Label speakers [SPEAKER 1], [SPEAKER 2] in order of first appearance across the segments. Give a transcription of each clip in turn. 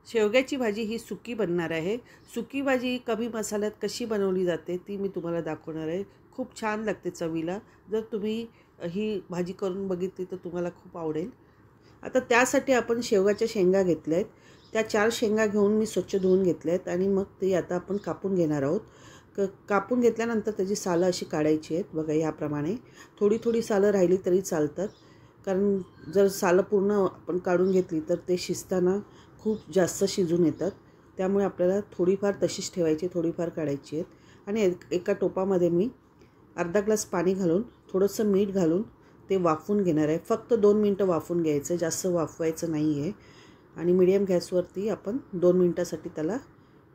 [SPEAKER 1] शेवग्याची भाजी ही सुकी बनणार आहे। सुकी भाजी कमी मसाल्यात कशी बनवली जाते ती मी तुम्हाला दाखवणार आहे। खूप छान लागते चवीला। जर तुम्ही ही भाजी करून बघितली तर तुम्हाला खूप आवडेल। आता त्यासाठी आपण शेवगाच्या शेंगा घेतल्या आहेत। त्या 4 शेंगा घेऊन मी स्वच्छ धुवून घेतल्या आहेत आणि मग ते आता आपण कापून घेणार आहोत। कापून घेतल्यानंतर त्याची सालं अशी काढायची आहेत। बघा याप्रमाणे थोडी थोडी सालं राहिली तरी चालतात, कारण जर सालं पूर्ण आपण काढून घेतली तर ते शिजताना खूप जास्त शिजून येतात। त्यामुळे आपल्याला थोडीफार तशीच ठेवायची, थोडीफार काढायची आहेत। आणि एका टोपामध्ये मी अर्धा ग्लास पाणी घालून थोडंसं मीठ घालून ते वाफवून घेणार आहे। फक्त 2 मिनिटं वाफवून घ्यायचं, जास्त वाफवायचं नाही आहे। आणि मीडियम गॅसवरती आपण 2 मिनिटासाठी त्याला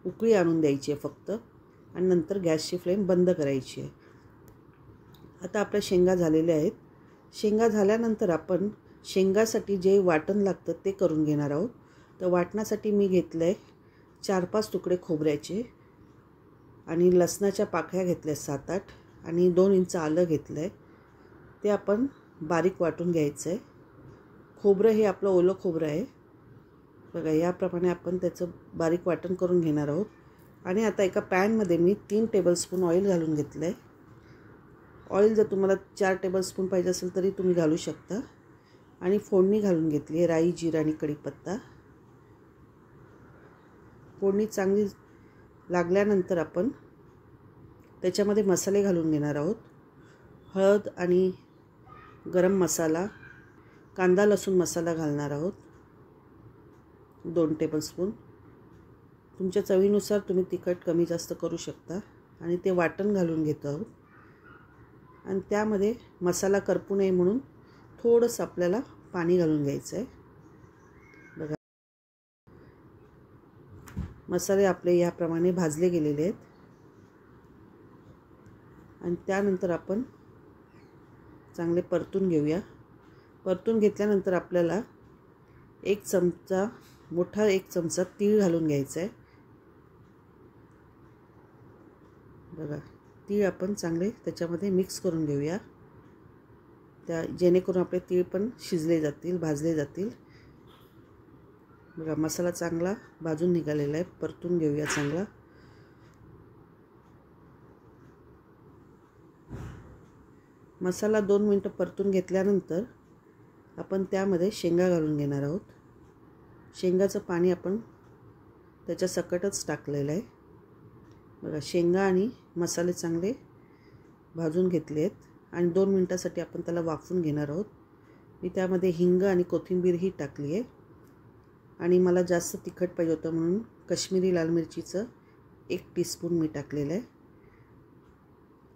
[SPEAKER 1] उकळी आणून द्यायची आहे फक्त, आणि नंतर गॅसची फ्लेम बंद करायची आहे। आता आपल्या शेंगा झालेल्या आहेत। शेंगा झाल्यानंतर आपण शेंगासाठी जे वाटण लागतं ते करून घेणार आहोत। तर वाटणासाठी मी घेतलं आहे 4-5 तुकडे खोबऱ्याचे, आणि लसणाच्या पाकळ्या घेतल्या 7-8, आणि 2 इंच आलं घेतलं आहे। ते आपण बारीक वाटून घ्यायचं आहे। खोबरं हे आपलं ओलं खोबरं आहे। बघा याप्रमाणे आपण त्याचं बारीक वाटण करून घेणार आहोत। आणि आता एका पॅनमध्ये मी 3 टेबलस्पून ऑइल घालून घेतलं आहे। ऑइल जर तुम्हाला 4 टेबलस्पून पाहिजे असेल तरी तुम्ही घालू शकता। आणि फोडणी घालून घेतली आहे राई, जिरा आणि कढीपत्ता। फोडणी चांगली लागल्यानंतर आपण त्याच्यामध्ये मसाले घालून घेणार आहोत। हळद आणि गरम मसाला, कांदा लसूण मसाला घालणार आहोत 2 टेबलस्पून। तुमच्या चवीनुसार तुम्ही तिखट कमी जास्त करू शकता। आणि ते वाटण घालून घेतो आहोत, आणि त्यामध्ये मसाला करपू नये म्हणून थोडंसं आपल्याला पाणी घालून घ्यायचं आहे। बघा मसाले आपले याप्रमाणे भाजले गेलेले आहेत। आणि त्यानंतर आपण चांगले परतून घेऊया। परतून घेतल्यानंतर आपल्याला मोठा 1 चमचा तीळ घालून घ्यायचा आहे। बघा तीळ आपण चांगले त्याच्यामध्ये मिक्स करून घेऊया, जेणेकरून आपले तीळ पण शिजले जातील, भाजले जातील। बघा मसाला चांगला भाजून निघालेला आहे। परतून घेऊया चांगला। मसाला 2 मिनिटं परतून घेतल्यानंतर आपण त्यामध्ये शेंगा घालून घेणार आहोत। शेंगाचं पाणी आपण त्याच्या सकटच टाकलेलं आहे। बघा शेंगा आणि मसाले चांगले भाजून घेतले आहेत, आणि 2 मिनिटासाठी आपण त्याला वाफवून घेणार आहोत। मी त्यामध्ये हिंग आणि कोथिंबीरही टाकली आहे, आणि मला जास्त तिखट पाहिजे होतं म्हणून काश्मीरी लाल मिरचीचं 1 टीस्पून मी टाकलेलं आहे।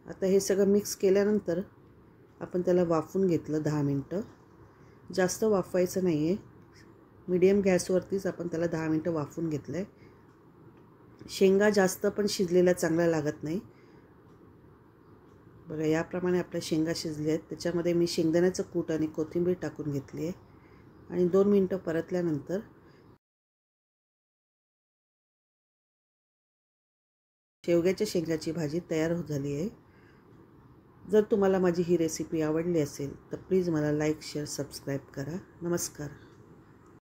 [SPEAKER 1] आता हे सगळं मिक्स केल्यानंतर आपण त्याला वाफवून घेतलं 10 मिनिटं। जास्त वाफवायचं नाही आहे, मीडियम गॅसवरतीच आपण त्याला 10 मिनिटं वाफवून घेतलं आहे। शेंगा जास्त पण शिजलेल्या चांगल्या लागत नाही। बघा याप्रमाणे आपल्या शेंगा शिजल्या आहेत। त्याच्यामध्ये मी शेंगदाण्याचं कूट आणि कोथिंबीर टाकून घेतली आहे, आणि 2 मिनिटं परतल्यानंतर शेवग्याच्या शेंगाची भाजी तयार झाली आहे। जर तुम्हाला माझी ही रेसिपी आवडली असेल तर प्लीज मला लाईक, शेअर, सबस्क्राईब करा। नमस्कार।